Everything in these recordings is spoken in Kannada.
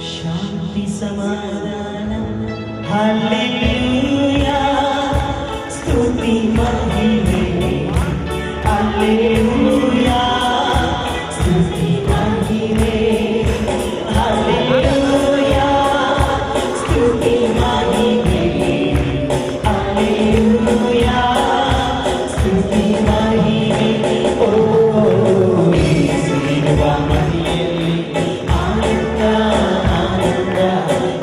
शांति समाधान हालेलुया स्तुति महिमे हालेलुया स्तुति महिमे हालेलुया स्तुति महिमे हालेलुया स्तुति महिमे ओ यीशुवा मरियली आनंद आनंद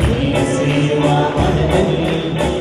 यीशुवा मरियली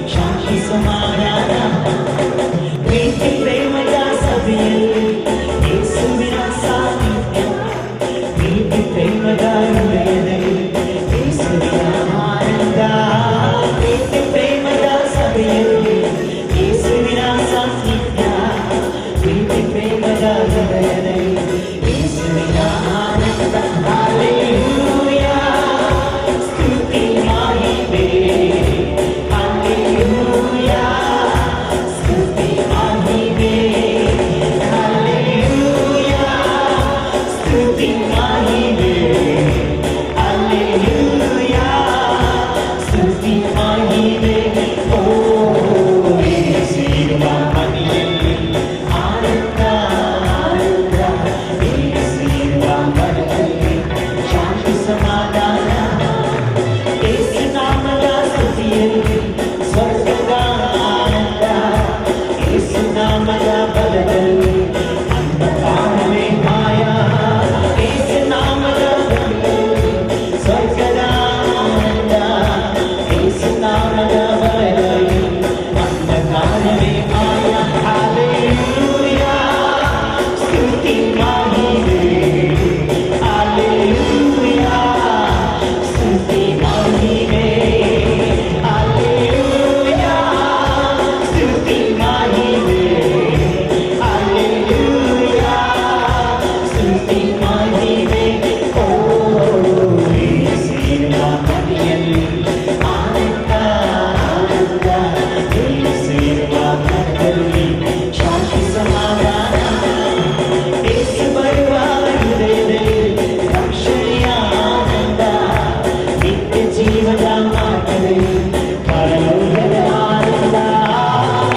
ಮಹಿಮೆಯಲ್ಲಿ ಸ್ವರ್ಗದ ಆನಂದ ಯೇಸು ನಾಮದ ಬಲದಲ್ಲಿ ಅಂಧಕಾರವೇ ಮಾಯ ಯೇಸು ನಾಮದ ಬಲದಲ್ಲಿ ಸ್ವರ್ಗದ ಆನಂದ ಯೇಸು ನಾಮದ ಬಲದಲ್ಲಿ ಅಂಧಕಾರವೇ ಮಾಯ ಹಲ್ಲೆಲೂಯಾ ಸ್ತುತಿ ಮಹಿಮೆ ಹಲ್ಲೆಲೂಯಾ ಸ್ತುತಿ ಮಹಿಮೆ ಹಲ್ಲೆಲೂಯಾ ಸ್ತುತಿ ಮಹಿಮೆ ಹಲ್ಲೆಲೂಯಾ ಸ್ತುತಿ ಮಹಿಮೆ ಓ ಯೇಸುವಿನ ಮನೆಯಲ್ಲಿ ಆನಂದ ಆನಂದ ಯೇಸುವಿನ ಮನೆಯಲ್ಲಿ ಶಾಂತಿ ಸಮಾಧಾನ ಯೇಸು ಬರುವ ಹೃದಯದಲ್ಲಿ ರಕ್ಷಣೆಯ ಆನಂದ ನಿತ್ಯ ಜೀವದ ಮಾರ್ಗದಲ್ಲಿ ಪರಲೋಕದ ಆನಂದ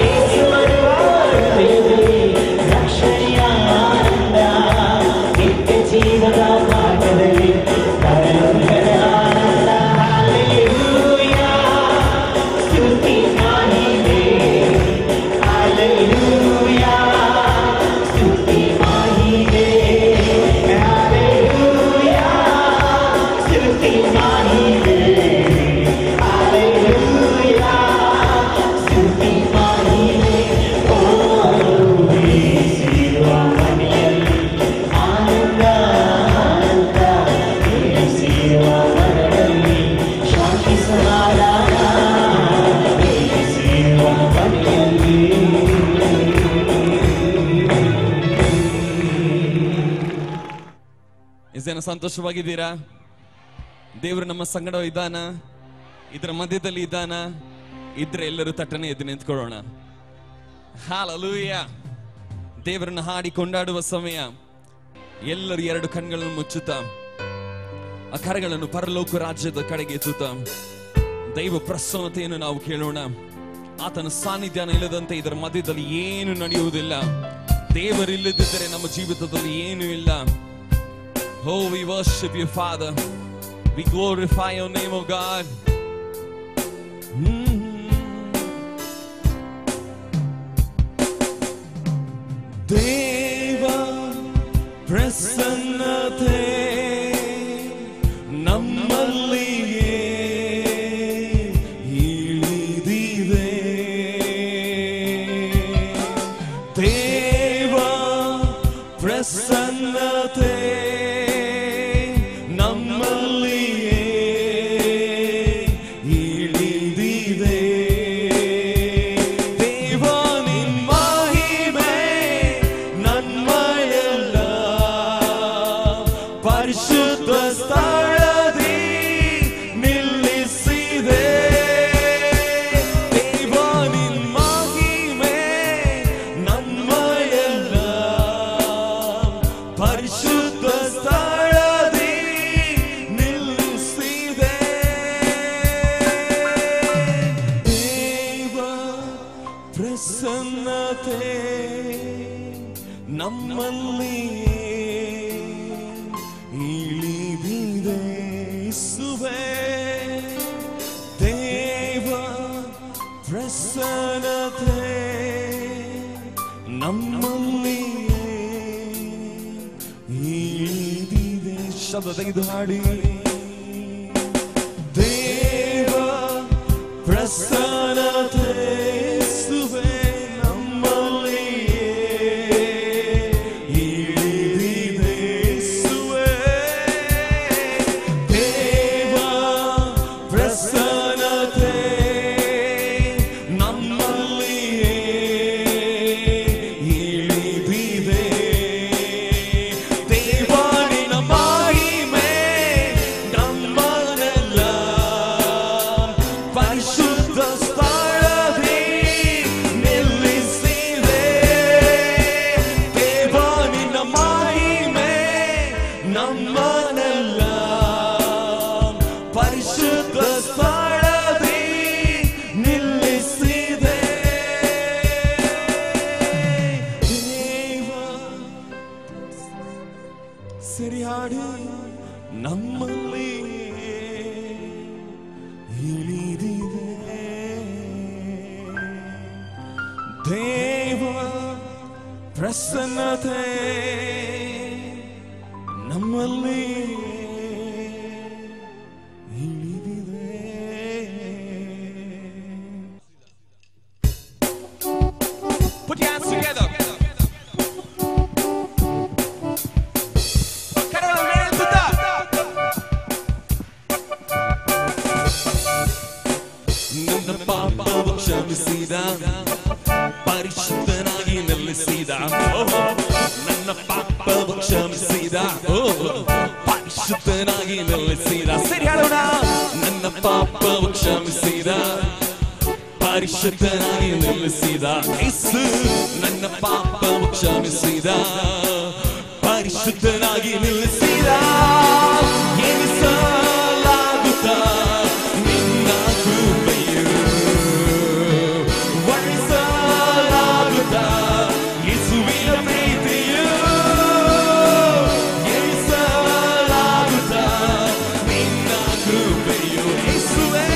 ಯೇಸು ಬರುವ ಹೃದಯದಲ್ಲಿ ರಕ್ಷಣೆಯ ಆನಂದ ನಿತ್ಯ ಜೀವದ ಮಾರ್ಗದಲ್ಲಿ ಪರಲೋಕದ ಆನಂದ ಹಲ್ಲೆಲೂಯಾ ಸ್ತುತಿ ಮಹಿಮೆ ಹಲ್ಲೆಲೂಯಾ ಸ್ತುತಿ ಮಹಿಮೆ ಹಲ್ಲೆಲೂಯಾ ಸ್ತುತಿ ಮಹಿಮೆ ಹಲ್ಲೆಲೂಯಾ ಸ್ತುತಿ ಮಹಿಮೆ ಓ ಯೇಸುವಿನ ಮನೆಯಲ್ಲಿ ಆನಂದ ಆನಂದ ಯೇಸುವಿನ ಮನೆಯಲ್ಲಿ ಶಾಂತಿ ಸಮಾಧಾನ ಯೇಸುವಿನ ಮನೆಯಲ್ಲಿ ಎಷ್ಟು ಜನ ಸಂತೋಷವಾಗಿದ್ದೀರಾ? ದೇವರು ನಮ್ಮ ಸಂಗಡ ಇದ್ದಾನ, ಇದರ ಮಧ್ಯದಲ್ಲಿ ಇದ್ದಾನ. ಇದ್ರೆ ಎಲ್ಲರೂ ತಟ್ಟನೆ ಎದ್ದು ನಿಂತ್ಕೊಳ್ಳೋಣ. ಹಲ್ಲೆಲೂಯಾ. ದೇವರನ್ನು ಹಾಡಿ ಕೊಂಡಾಡುವ ಸಮಯ. ಎಲ್ಲರೂ ಎರಡು ಕಣ್ಗಳನ್ನು ಮುಚ್ಚುತ್ತಾ ಆ ಕರಗಳನ್ನು ಪರಲೋಕ ರಾಜ್ಯದ ಕಡೆಗೆ ಎತ್ತುತ್ತಾ ದೈವ ಪ್ರಸನ್ನತೆಯನ್ನು ನಾವು ಕೇಳೋಣ. ಆತನ ಸಾನ್ನಿಧ್ಯ ಇಲ್ಲದಂತೆ ಇದರ ಮಧ್ಯದಲ್ಲಿ ಏನು ನಡೆಯುವುದಿಲ್ಲ. ದೇವರಿಲ್ಲದಿದ್ದರೆ ನಮ್ಮ ಜೀವಿತದಲ್ಲಿ ಏನೂ ಇಲ್ಲ. Oh, we worship you, Father. We glorify your name, oh God. Deva prasannate nammalliye ilidide. Deva prasannate ಶಬ್ದ ತೆಗೆದು ಹಾಡಿ. ದೇವ ಪ್ರಸನ್ನತೆ ಸುವೆ ನಮ್ಮಲ್ಲಿಯೇ ಇಳಿದಿದೆ ಸುವೆ. ದೇವ ಪ್ರಸನ್ನತೆ ನಮ್ಮಲ್ಲಿಯೇ ಇಳಿದಿದೆ. ಸರಿಯಾಡಿ ನಮ್ಮಲ್ಲಿ ಇಳಿದಿದೆ. ಪ್ರಸನ್ನತೆ ನಮ್ಮಲ್ಲಿ ಇಳಿದಿದೆ. Put your hands together. ನನ್ನ ಪಾಪವ ಕ್ಷಮಿಸಿದ, ಪರಿಶುದ್ಧನಾಗಿ ನೆಲೆಸಿದ. ನನ್ನ ಪಾಪವ ಕ್ಷಮಿಸಿದ, ಪರಿಶುದ್ಧನಾಗಿ ನೆಲೆಸಿದ. ಸರಿ ಹೇಳೋಣ. ನನ್ನ ಪಾಪವ ಕ್ಷಮಿಸಿದ, ಪರಿಶುದ್ಧನಾಗಿ ನೆಲೆಸಿದ. ಯೇಸು ನನ್ನ ಪಾಪವ ಕ್ಷಮಿಸಿದ, ಪರಿಶುದ್ಧನಾಗಿ ನೆಲೆಸಿದ. ಎಣಿಸಲಾಗುತ್ತ ನಿನ್ನ ಕೃಪೆಯು, ವರ್ಣಿಸಲಾಗುತ್ತ ಯೇಸುವಿನ ಪ್ರೀತಿಯು. ಎಣಿಸಲಾಗುತ್ತ ನಿನ್ನ ಕೃಪೆಯು ಯೇಸುವೇ,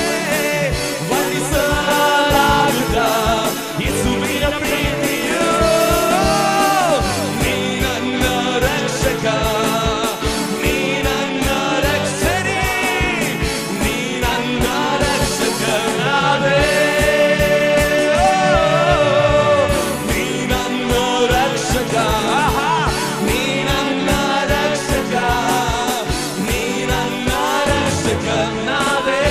ವರ್ಣಿಸಲಾಗುತ್ತ ಯೇಸುವಿನ ಪ್ರೀತಿಯು. ನೀ ನನ್ನ ರಕ್ಷಕ, ನೀ ನನ್ನ ರಕ್ಷಣೆ, ನೀ ನನ್ನ ರಕ್ಷಕನಾದೆ. ನೀ ನನ್ನ ರಕ್ಷಕ, ನೀ ನನ್ನ ರಕ್ಷಕ, ನೀ ನನ್ನ ರಕ್ಷಕನಾದೆ.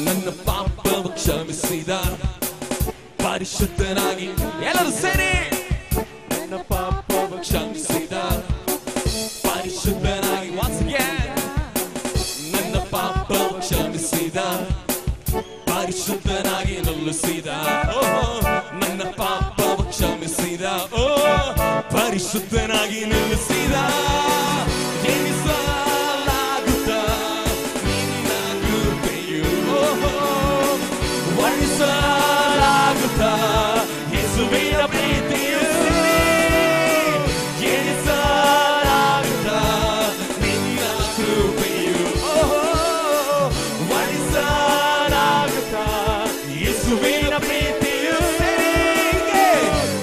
ನನ್ನ ಪಾಪವ ಕ್ಷಮಿಸಿದ, ಪರಿಶುದ್ಧನಾಗಿ. ಎಲ್ಲರೂ ಸೇರಿ. ನನ್ನ ಪಾಪವ ಕ್ಷಮಿಸಿದ, ಪರಿಶುದ್ಧನಾಗಿ. Once again. ನನ್ನ ಪಾಪವ ಕ್ಷಮಿಸಿದ, ಪರಿಶುದ್ಧನಾಗಿ ನೆಲೆಸಿದ. ನನ್ನ ಪಾಪವ ಕ್ಷಮಿಸಿದ, ಪರಿಶುದ್ಧನಾಗಿ ನೆಲೆಸಿದ. ಎಣಿಸಲಾಗುತ್ತ ನಿನ್ನ ಕೃಪೆಯು, ವರ್ಣಿಸಲಾಗುತ್ತ ಯೇಸುವಿನ ಪ್ರೀತಿಯು. ಎಣಿಸಲಾಗುತ್ತ ನಿನ್ನ ಕೃಪೆಯು, ವರ್ಣಿಸಲಾಗುತ್ತ ಯೇಸುವಿನ ಪ್ರೀತಿಯು.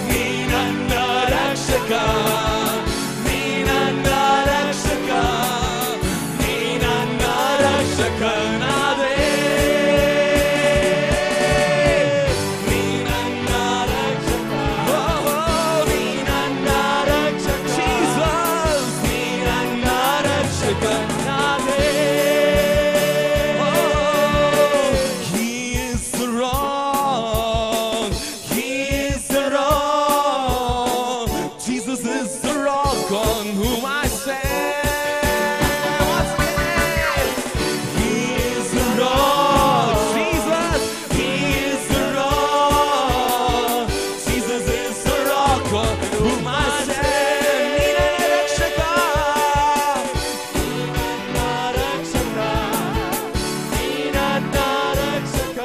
ನೀ ನನ್ನ ರಕ್ಷಕ, ನೀ ನನ್ನ ರಕ್ಷಕ, ನೀ ನನ್ನ ರಕ್ಷಕನಾದೆ. ನೀ ನನ್ನ ರಕ್ಷಕ, ನೀ ನನ್ನ ರಕ್ಷಕ. Jesus, ನೀ ನನ್ನ ರಕ್ಷಕನಾದೆ. He is the rock, He is the rock. Jesus is the rock on whom I stand. Once again. He is the rock, Jesus, He is the rock. Jesus is the rock on whom I stand. ನೀ ನನ್ನ ರಕ್ಷಕ, ನೀ ನನ್ನ ರಕ್ಷಕ, ನೀ ನನ್ನ ರಕ್ಷಕ,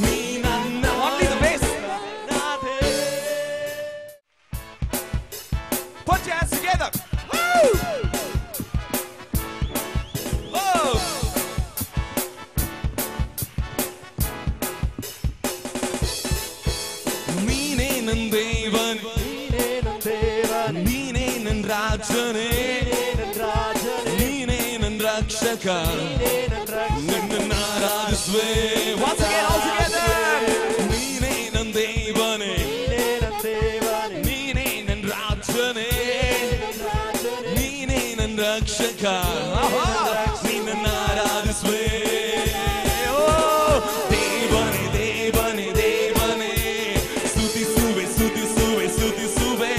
ನೀ ನನ್ನ. Only the bass. Put your hands together. Woo! Oh! ನೀನೇ ನನ್ನ ದೇವನ್, ನೀನೇ ನನ್ನ ರಾಜನೇ, ನೀನೇ ನನ್ನ ರಕ್ಷಕ. ನಿನ್ನನ್ನು ಆರಾಧಿಸುವೆ. Once again, all together. ನೀನೇ ನನ್ನ ದೇವನೇ, ನೀನೇ ನನ್ನ ರಾಜನೇ, ನೀನೇ ನನ್ನ ರಕ್ಷಕ. ನಿನ್ನನ್ನು ಆರಾಧಿಸುವೆ. ದೇವನೇ ದೇವನೇ ದೇವನೇ, ಸ್ತುತಿಸುವೆ ಸ್ತುತಿಸುವೆ ಸ್ತುತಿಸುವೆ.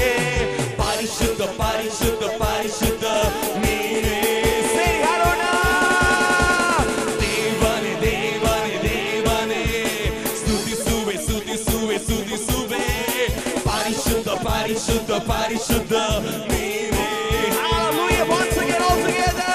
ಪರಿಶುದ್ಧ ಪರಿಶುದ್ಧ ಪರಿಶುದ್ಧ ನೀನೇ. ಸೇರಿ ಹಾಡೋಣ. ದೇವನೇ ದೇವನೇ ದೇವನೇ, ಸ್ತುತಿಸುವೆ ಸ್ತುತಿಸುವೆ ಸ್ತುತಿಸುವೆ. ಪರಿಶುದ್ಧ ಪರಿಶುದ್ಧ ಪರಿಶುದ್ಧ ನೀನೇ. Hallelujah. Once again, all together.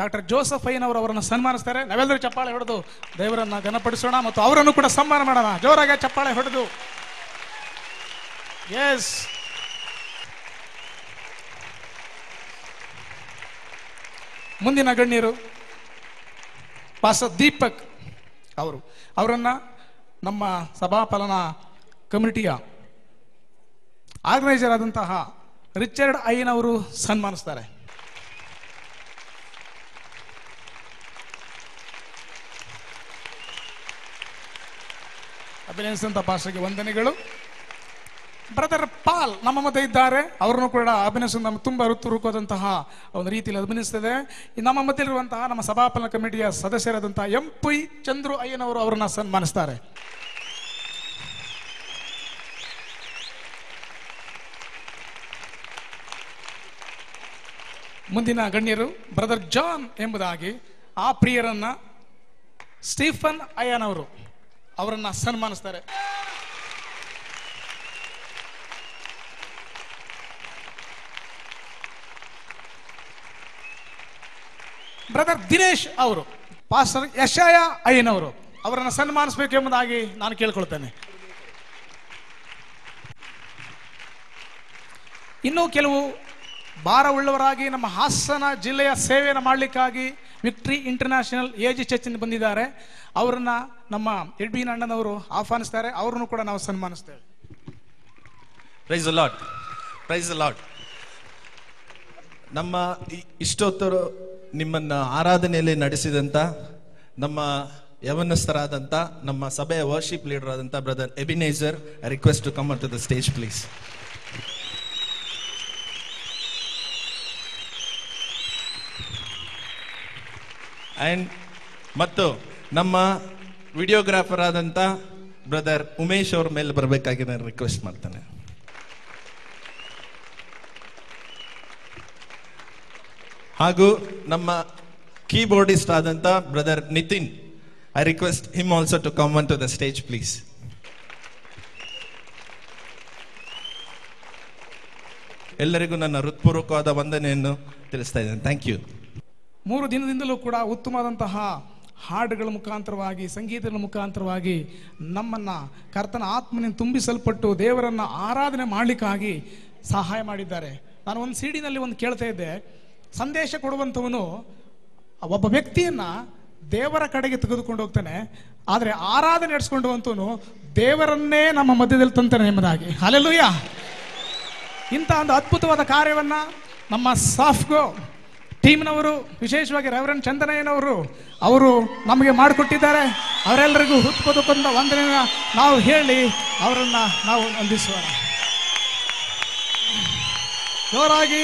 Doctor Joseph ಅಯ್ಯನವರು ಅವರನ್ನು ಸನ್ಮಾನಿಸ್ತಾರೆ. ನಾವೆಲ್ಲರೂ ಚಪ್ಪಾಳೆ ಹೊಡೆದು ದೇವರನ್ನ ಘನಪಡಿಸೋಣ ಮತ್ತು ಅವರನ್ನು ಕೂಡ ಸನ್ಮಾನ ಮಾಡೋಣ. ಜೋರಾಗಿ ಚಪ್ಪಾಳೆ ಹೊಡೆದು. ಎಸ್, ಮುಂದಿನ ಗಣ್ಯರು ಪಾಸ್ಟರ್ ದೀಪಕ್ ಅವರನ್ನ ನಮ್ಮ ಸಭಾಪಾಲನಾ ಕಮಿಟಿಯ ಆರ್ಗನೈಸರ್ ಆದಂತಹ ರಿಚರ್ಡ್ ಅಯ್ಯನವರು ಸನ್ಮಾನಿಸ್ತಾರೆ. ಅಭಿನಯಿಸಿದಂಥ ಪಾಸ್ಟರ್ಗೆ ವಂದನೆಗಳು. ಬ್ರದರ್ ಪಾಲ್ ನಮ್ಮ ಮಧ್ಯೆ ಇದ್ದಾರೆ. ಅವರನ್ನು ಕೂಡ ಅಭಿನಯಿಸ ನಮ್ಮ ತುಂಬ ಋತುರುಕೋದಂತಹ ಒಂದು ರೀತಿಯಲ್ಲಿ ಅಭಿನಯಿಸ್ತದೆ. ನಮ್ಮ ಮಧ್ಯೆಯಿರುವಂತಹ ನಮ್ಮ ಸಭಾಪಾಲನಾ ಕಮಿಟಿಯ ಸದಸ್ಯರಾದಂತಹ ಎಂಪಿ ಚಂದ್ರು ಅಯ್ಯನವರು ಅವರನ್ನ ಸನ್ಮಾನಿಸ್ತಾರೆ. ಮುಂದಿನ ಗಣ್ಯರು ಬ್ರದರ್ ಜಾನ್ ಎಂಬುದಾಗಿ ಆ ಪ್ರಿಯರನ್ನ ಸ್ಟೀಫನ್ ಅಯ್ಯನವರು ಅವರನ್ನ ಸನ್ಮಾನಿಸ್ತಾರೆ. ಬ್ರದರ್ ದಿನೇಶ್ ಅವರು ಪಾಸ್ಟರ್ ಯಶಯ ಅಯ್ಯನವರು ಅವರನ್ನು ಸನ್ಮಾನಿಸಬೇಕು ಎಂಬುದಾಗಿ ನಾನು ಕೇಳ್ಕೊಳ್ತೇನೆ. ಇನ್ನೂ ಕೆಲವು ಭಾರವುಳ್ಳವರಾಗಿ ನಮ್ಮ ಹಾಸನ ಜಿಲ್ಲೆಯ ಸೇವೆಯನ್ನು ಮಾಡಲಿಕ್ಕಾಗಿ ವಿಕ್ಟ್ರಿ ಇಂಟರ್ನ್ಯಾಷನಲ್ ಏಜ್ ಚರ್ಚಿಂದ ಬಂದಿದ್ದಾರೆ. ಅವರನ್ನ ನಮ್ಮ ಎಡ್ವಿನ್ ಅಣ್ಣನವರು ಆಹ್ವಾನಿಸ್ತಾರೆ. ಅವರನ್ನು ಕೂಡ ನಾವು ಸನ್ಮಾನಿಸ್ತೇವೆ. Praise the lord, praise the lord. ನಮ್ಮ ಇಷ್ಟೊತ್ತರು ನಿಮ್ಮನ್ನ ಆರಾಧನೆಯಲ್ಲಿ ನಡೆಸಿದಂತ ನಮ್ಮ ಯವನಸ್ಥರಾದಂಥ ನಮ್ಮ ಸಭೆಯ ವರ್ಷಿಪ್ ಲೀಡರ್ ಆದಂಥ brother Ebenezer, I request to come to the stage please. And ಮತ್ತು ನಮ್ಮ ವಿಡಿಯೋಗ್ರಾಫರ್ ಆದಂಥ ಬ್ರದರ್ ಉಮೇಶ್ ಅವ್ರ ಮೇಲೆ ಬರಬೇಕಾಗಿ ನಾನು ರಿಕ್ವೆಸ್ಟ್ ಮಾಡ್ತೇನೆ. ಹಾಗೂ ನಮ್ಮ ಕೀಬೋರ್ಡಿಸ್ಟ್ ಆದಂಥ brother Nitin, I request him also to come on to the stage please. ಎಲ್ಲರಿಗೂ ನನ್ನ ಹೃತ್ಪೂರ್ವಕವಾದ ವಂದನೆಯನ್ನು ತಿಳಿಸ್ತಾ ಇದ್ದೇನೆ. Thank you. 3 ದಿನದಿಂದಲೂ ಕೂಡ ಉತ್ತಮವಾದಂತಹ ಹಾಡುಗಳ ಮುಖಾಂತರವಾಗಿ, ಸಂಗೀತಗಳ ಮುಖಾಂತರವಾಗಿ ನಮ್ಮನ್ನ ಕರ್ತನ ಆತ್ಮನಿಂದ ತುಂಬಿಸಲ್ಪಟ್ಟು ದೇವರನ್ನ ಆರಾಧನೆ ಮಾಡಲಿಕ್ಕಾಗಿ ಸಹಾಯ ಮಾಡಿದ್ದಾರೆ. ನಾನು ಒಂದು ಸಿಡಿನಲ್ಲಿ ಒಂದು ಕೇಳ್ತಾ ಇದ್ದೆ, ಸಂದೇಶ ಕೊಡುವಂಥವನು ಒಬ್ಬ ವ್ಯಕ್ತಿಯನ್ನ ದೇವರ ಕಡೆಗೆ ತೆಗೆದುಕೊಂಡು ಹೋಗ್ತಾನೆ, ಆದರೆ ಆರಾಧನೆ ನಡೆಸ್ಕೊಂಡುವಂಥವನು ದೇವರನ್ನೇ ನಮ್ಮ ಮಧ್ಯದಲ್ಲಿ ತಂತಾನೆ ಎಂಬುದಾಗಿ. ಹಲ್ಲೆಲೂಯಾ. ಇಂಥ ಒಂದು ಅದ್ಭುತವಾದ ಕಾರ್ಯವನ್ನ ನಮ್ಮ ಸಾಫ್ಗೋ ಟೀಮ್ನವರು, ವಿಶೇಷವಾಗಿ ರೆವರೆಂಡ್ ಚಂದನಯ್ಯನವರು ಅವರು ನಮಗೆ ಮಾಡಿಕೊಟ್ಟಿದ್ದಾರೆ. ಅವರೆಲ್ಲರಿಗೂ ಹೃತ್ಪೂರ್ವಕವಾದ ವಂದನೆಯನ್ನು ನಾವು ಹೇಳಿ ಅವರನ್ನ ನಾವು ವಂದಿಸೋಣ. ಜೋರಾಗಿ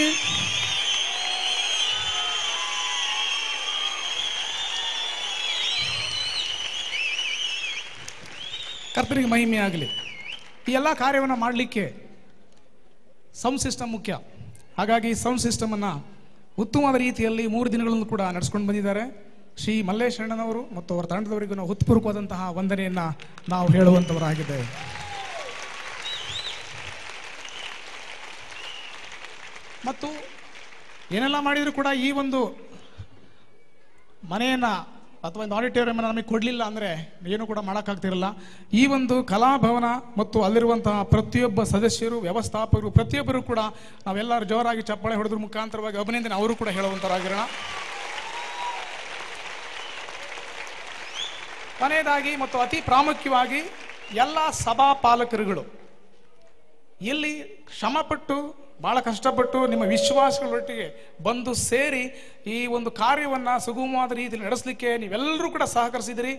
ಕರ್ತನಿಗೆ ಮಹಿಮೆ ಆಗಲಿ. ಈ ಎಲ್ಲ ಕಾರ್ಯವನ್ನು ಮಾಡಲಿಕ್ಕೆ ಸೌಂಡ್ ಸಿಸ್ಟಮ್ ಮುಖ್ಯ. ಹಾಗಾಗಿ ಸೌಂಡ್ ಸಿಸ್ಟಮನ್ನು ಉತ್ತಮವಾದ ರೀತಿಯಲ್ಲಿ 3 ದಿನಗಳನ್ನು ಕೂಡ ನಡೆಸ್ಕೊಂಡು ಬಂದಿದ್ದಾರೆ. ಶ್ರೀ ಮಲ್ಲೇಶ್ ಅಣ್ಣನವರು ಮತ್ತು ಅವರ ತಂಡದವರಿಗೂ ನಾವು ಹೃತ್ಪೂರ್ವಕವಾದಂತಹ ವಂದನೆಯನ್ನು ನಾವು ಹೇಳುವಂಥವರಾಗಿದ್ದೇವೆ. ಮತ್ತು ಏನೆಲ್ಲ ಮಾಡಿದರೂ ಕೂಡ ಈ ಒಂದು ಮನೆಯನ್ನು ಅಥವಾ ಒಂದು ಆಡಿಟೋರಿಯಂ ನಮಗೆ ಕೊಡಲಿಲ್ಲ ಅಂದರೆ ಏನು ಕೂಡ ಮಾಡೋಕ್ಕಾಗ್ತಿರಲ್ಲ. ಈ ಒಂದು ಕಲಾಭವನ ಮತ್ತು ಅಲ್ಲಿರುವಂತಹ ಪ್ರತಿಯೊಬ್ಬ ಸದಸ್ಯರು, ವ್ಯವಸ್ಥಾಪಕರು, ಪ್ರತಿಯೊಬ್ಬರು ಕೂಡ ನಾವೆಲ್ಲರೂ ಜೋರಾಗಿ ಚಪ್ಪಾಳೆ ಹೊಡೆದ್ರ ಮುಖಾಂತರವಾಗಿ ಅಭಿನಂದನೆ ಅವರು ಕೂಡ ಹೇಳುವಂಥವರಾಗಿರೋಣ. ಕೊನೆಯದಾಗಿ ಮತ್ತು ಅತಿ ಪ್ರಾಮುಖ್ಯವಾಗಿ ಎಲ್ಲ ಸಭಾ ಪಾಲಕರುಗಳು ಇಲ್ಲಿ ಶ್ರಮಪಟ್ಟು ಬಹಳ ಕಷ್ಟಪಟ್ಟು ನಿಮ್ಮ ವಿಶ್ವಾಸಗಳೊಟ್ಟಿಗೆ ಬಂದು ಸೇರಿ ಈ ಒಂದು ಕಾರ್ಯವನ್ನು ಸುಗಮವಾದ ರೀತಿಯಲ್ಲಿ ನಡೆಸಲಿಕ್ಕೆ ನೀವೆಲ್ಲರೂ ಕೂಡ ಸಹಕರಿಸಿದಿರಿ.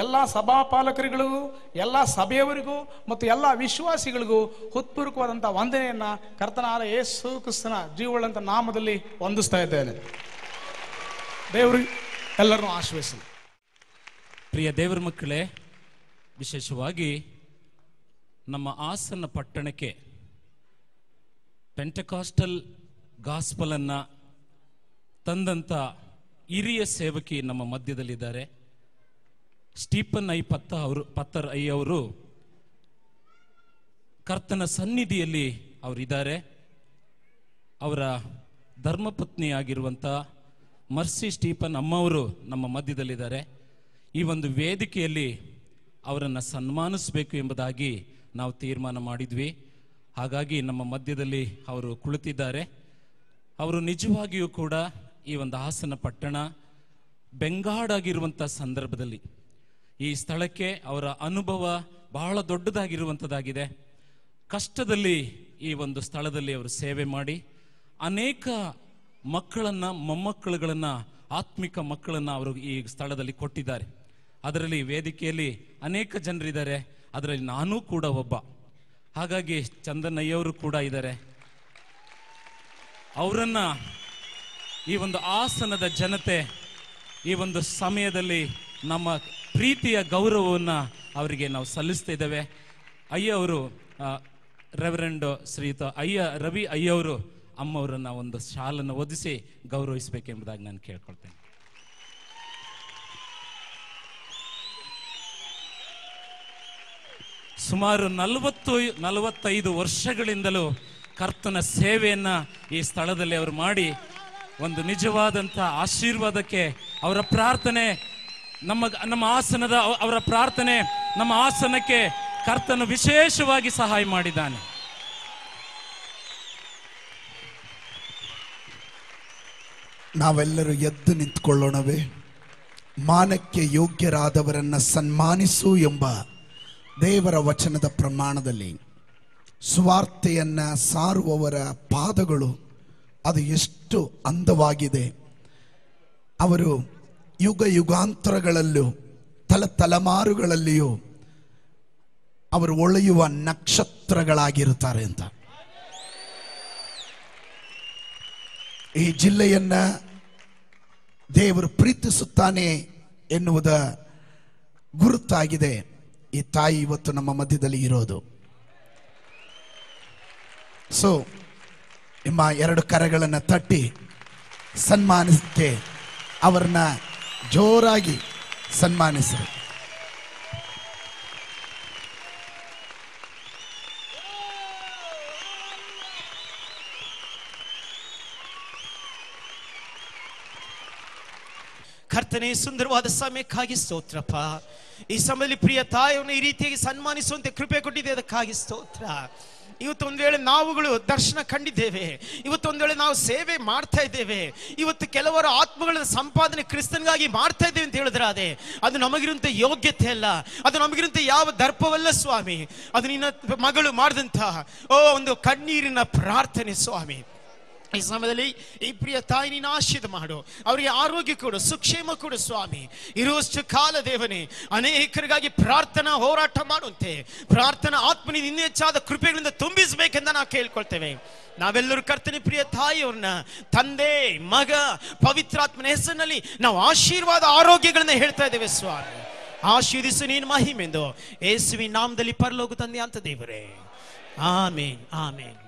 ಎಲ್ಲ ಸಭಾಪಾಲಕರಿಗಳಿಗೂ, ಎಲ್ಲ ಸಭೆಯವರಿಗೂ ಮತ್ತು ಎಲ್ಲ ವಿಶ್ವಾಸಿಗಳಿಗೂ ಹೃತ್ಪೂರ್ವಕವಾದಂಥ ವಂದನೆಯನ್ನು ಕರ್ತನಾದ ಯೇಸು ಕ್ರಿಸ್ತನ ಜೀವವುಳ್ಳಂಥ ನಾಮದಲ್ಲಿ ವಂದಿಸ್ತಾ ಇದ್ದೇನೆ. ದೇವರು ಎಲ್ಲರನ್ನೂ ಆಶೀರ್ವದಿಸಲಿ. ಪ್ರಿಯ ದೇವರ ಮಕ್ಕಳೇ, ವಿಶೇಷವಾಗಿ ನಮ್ಮ ಹಾಸನ ಪಟ್ಟಣಕ್ಕೆ ಪೆಂಟೆಕಾಸ್ಟಲ್ ಗಾಸ್ಪಲನ್ನು ತಂದಂಥ ಹಿರಿಯ ಸೇವಕಿ ನಮ್ಮ ಮಧ್ಯದಲ್ಲಿದ್ದಾರೆ. ಸ್ಟೀಫನ್ ಪತ್ತರ್ ಐ ಅವರು ಕರ್ತನ ಸನ್ನಿಧಿಯಲ್ಲಿ ಅವರಿದ್ದಾರೆ. ಅವರ ಧರ್ಮಪತ್ನಿಯಾಗಿರುವಂಥ ಮರ್ಸಿ ಸ್ಟೀಫನ್ ಅಮ್ಮವರು ನಮ್ಮ ಮಧ್ಯದಲ್ಲಿದ್ದಾರೆ. ಈ ಒಂದು ವೇದಿಕೆಯಲ್ಲಿ ಅವರನ್ನು ಸನ್ಮಾನಿಸಬೇಕು ಎಂಬುದಾಗಿ ನಾವು ತೀರ್ಮಾನ ಮಾಡಿದ್ವಿ. ಹಾಗಾಗಿ ನಮ್ಮ ಮಧ್ಯದಲ್ಲಿ ಅವರು ಕುಳಿತಿದ್ದಾರೆ. ಅವರು ನಿಜವಾಗಿಯೂ ಕೂಡ ಈ ಒಂದು ಹಾಸನ ಪಟ್ಟಣ ಬೆಂಗಾಡಾಗಿರುವಂಥ ಸಂದರ್ಭದಲ್ಲಿ ಈ ಸ್ಥಳಕ್ಕೆ ಅವರ ಅನುಭವ ಬಹಳ ದೊಡ್ಡದಾಗಿರುವಂಥದ್ದಾಗಿದೆ. ಕಷ್ಟದಲ್ಲಿ ಈ ಒಂದು ಸ್ಥಳದಲ್ಲಿ ಅವರು ಸೇವೆ ಮಾಡಿ ಅನೇಕ ಮಕ್ಕಳನ್ನು, ಮೊಮ್ಮಕ್ಕಳುಗಳನ್ನು, ಆತ್ಮಿಕ ಮಕ್ಕಳನ್ನು ಅವರು ಈ ಸ್ಥಳದಲ್ಲಿ ಕೊಟ್ಟಿದ್ದಾರೆ. ಅದರಲ್ಲಿ ವೇದಿಕೆಯಲ್ಲಿ ಅನೇಕ ಜನರಿದ್ದಾರೆ, ಅದರಲ್ಲಿ ನಾನೂ ಕೂಡ ಒಬ್ಬ. ಹಾಗಾಗಿ ಚಂದನಯ್ಯವರು ಕೂಡ ಇದ್ದಾರೆ. ಅವರನ್ನ ಈ ಒಂದು ಹಾಸನದ ಜನತೆ ಈ ಒಂದು ಸಮಯದಲ್ಲಿ ನಮ್ಮ ಪ್ರೀತಿಯ ಗೌರವವನ್ನು ಅವರಿಗೆ ನಾವು ಸಲ್ಲಿಸ್ತಾ ಇದ್ದೇವೆ. ಅಯ್ಯ ಅವರು, ರೆವರೆಂಡ್ ಶ್ರೀಯುತ ರವಿ ಅಯ್ಯವರು ಅಮ್ಮವರನ್ನು ಒಂದು ಶಾಲನ್ನು ಓದಿಸಿ ಗೌರವಿಸಬೇಕೆಂಬುದಾಗಿ ನಾನು ಕೇಳ್ಕೊಳ್ತೇನೆ. ಸುಮಾರು 45 ವರ್ಷಗಳಿಂದಲೂ ಕರ್ತನ ಸೇವೆಯನ್ನ ಈ ಸ್ಥಳದಲ್ಲಿ ಅವರು ಮಾಡಿ ಒಂದು ನಿಜವಾದಂಥ ಆಶೀರ್ವಾದಕ್ಕೆ ಅವರ ಪ್ರಾರ್ಥನೆ, ನಮ್ಮ ಹಾಸನದ ಅವರ ಪ್ರಾರ್ಥನೆ ನಮ್ಮ ಹಾಸನಕ್ಕೆ ಕರ್ತನು ವಿಶೇಷವಾಗಿ ಸಹಾಯ ಮಾಡಿದ್ದಾನೆ. ನಾವೆಲ್ಲರೂ ಎದ್ದು ನಿಂತ್ಕೊಳ್ಳೋಣವೇ? ಮಾನಕ್ಕೆ ಯೋಗ್ಯರಾದವರನ್ನು ಸನ್ಮಾನಿಸು ಎಂಬ ದೇವರ ವಚನದ ಪ್ರಮಾಣದಲ್ಲಿ ಸುವಾರ್ತೆಯನ್ನ ಸಾರುವವರ ಪಾದಗಳು ಅದು ಎಷ್ಟು ಅಂದವಾಗಿದೆ. ಅವರು ಯುಗ ಯುಗಾಂತರಗಳಲ್ಲೂ ತಲೆಮಾರುಗಳಲ್ಲಿಯೂ ಅವರು ಒಳೆಯುವ ನಕ್ಷತ್ರಗಳಾಗಿರುತ್ತಾರೆ ಅಂತ. ಈ ಜಿಲ್ಲೆಯನ್ನ ದೇವರು ಪ್ರೀತಿಸುತ್ತಾನೆ ಎನ್ನುವುದ ಗುರುತಾಗಿದೆ ಈ ತಾಯಿ ಇವತ್ತು ನಮ್ಮ ಮಧ್ಯದಲ್ಲಿ ಇರೋದು. ಸೊ ನಿಮ್ಮ 2 ಕರಗಳನ್ನು ತಟ್ಟಿ ಸನ್ಮಾನಿಸಕ್ಕೆ ಅವರನ್ನ ಜೋರಾಗಿ ಸನ್ಮಾನಿಸಿರಿ. ಕರ್ತನೇ, ಸುಂದರವಾದ ಸಮಯಕ್ಕಾಗಿ ಸ್ತೋತ್ರಪ್ಪ. ಈ ಸಮಯದಲ್ಲಿ ಪ್ರಿಯ ತಾಯಿಯನ್ನು ಈ ರೀತಿಯಾಗಿ ಸನ್ಮಾನಿಸುವಂತೆ ಕೃಪೆ ಕೊಟ್ಟಿದೆ, ಅದಕ್ಕಾಗಿ ಸ್ತೋತ್ರ. ಇವತ್ತೊಂದು ವೇಳೆ ನಾವುಗಳು ದರ್ಶನ ಕಂಡಿದ್ದೇವೆ, ಇವತ್ತೊಂದು ವೇಳೆ ನಾವು ಸೇವೆ ಮಾಡ್ತಾ ಇದ್ದೇವೆ, ಇವತ್ತು ಕೆಲವರ ಆತ್ಮಗಳ ಸಂಪಾದನೆ ಕ್ರಿಸ್ತನ್ಗಾಗಿ ಮಾಡ್ತಾ ಇದ್ದೇವೆ ಅಂತ ಹೇಳಿದ್ರೆ ಅದು ನಮಗಿರುವಂತ ಯೋಗ್ಯತೆ ಅಲ್ಲ, ಅದು ನಮಗಿರುವಂತ ಯಾವ ದರ್ಪವಲ್ಲ ಸ್ವಾಮಿ. ಅದು ನಿನ್ನ ಮಗಳು ಮಾಡಿದಂತ ಒಂದು ಕಣ್ಣೀರಿನ ಪ್ರಾರ್ಥನೆ ಸ್ವಾಮಿ. ಈ ಸಮಯದಲ್ಲಿ ಈ ಪ್ರಿಯ ತಾಯಿ ನೀನು ಆಶೀರ್ವಾದ ಮಾಡು, ಅವರಿಗೆ ಆರೋಗ್ಯ ಕೊಡು, ಸುಕ್ಷೇಮ ಕೊಡು ಸ್ವಾಮಿ. ಇರುವಷ್ಟು ಕಾಲ ದೇವನೇ ಅನೇಕರಿಗಾಗಿ ಪ್ರಾರ್ಥನಾ ಹೋರಾಟ ಮಾಡುವಂತೆ ಪ್ರಾರ್ಥನಾ ಆತ್ಮನಿಂದ ಇನ್ನೂ ಹೆಚ್ಚಾದ ಕೃಪೆಗಳಿಂದ ತುಂಬಿಸಬೇಕೆಂದು ನಾವು ಕೇಳ್ಕೊಳ್ತೇವೆ. ನಾವೆಲ್ಲರೂ ಕರ್ತನೆ ಪ್ರಿಯ ತಾಯಿಯವ್ರನ್ನ ತಂದೆ, ಮಗ, ಪವಿತ್ರಾತ್ಮನ ಹೆಸರಿನಲ್ಲಿ ನಾವು ಆಶೀರ್ವಾದ ಆರೋಗ್ಯಗಳನ್ನ ಹೇಳ್ತಾ ಇದ್ದೇವೆ ಸ್ವಾಮಿ. ಆಶೀರ್ವದಿಸು ನೀನು ಮಹಿಮೆಂದು ಯೇಸುವಿನ ನಾಮದಲ್ಲಿ ಪರಲೋಕ ತಂದೆ ಅಂತ ದೇವರೇ. ಆಮೇನ್, ಆಮೇನ್.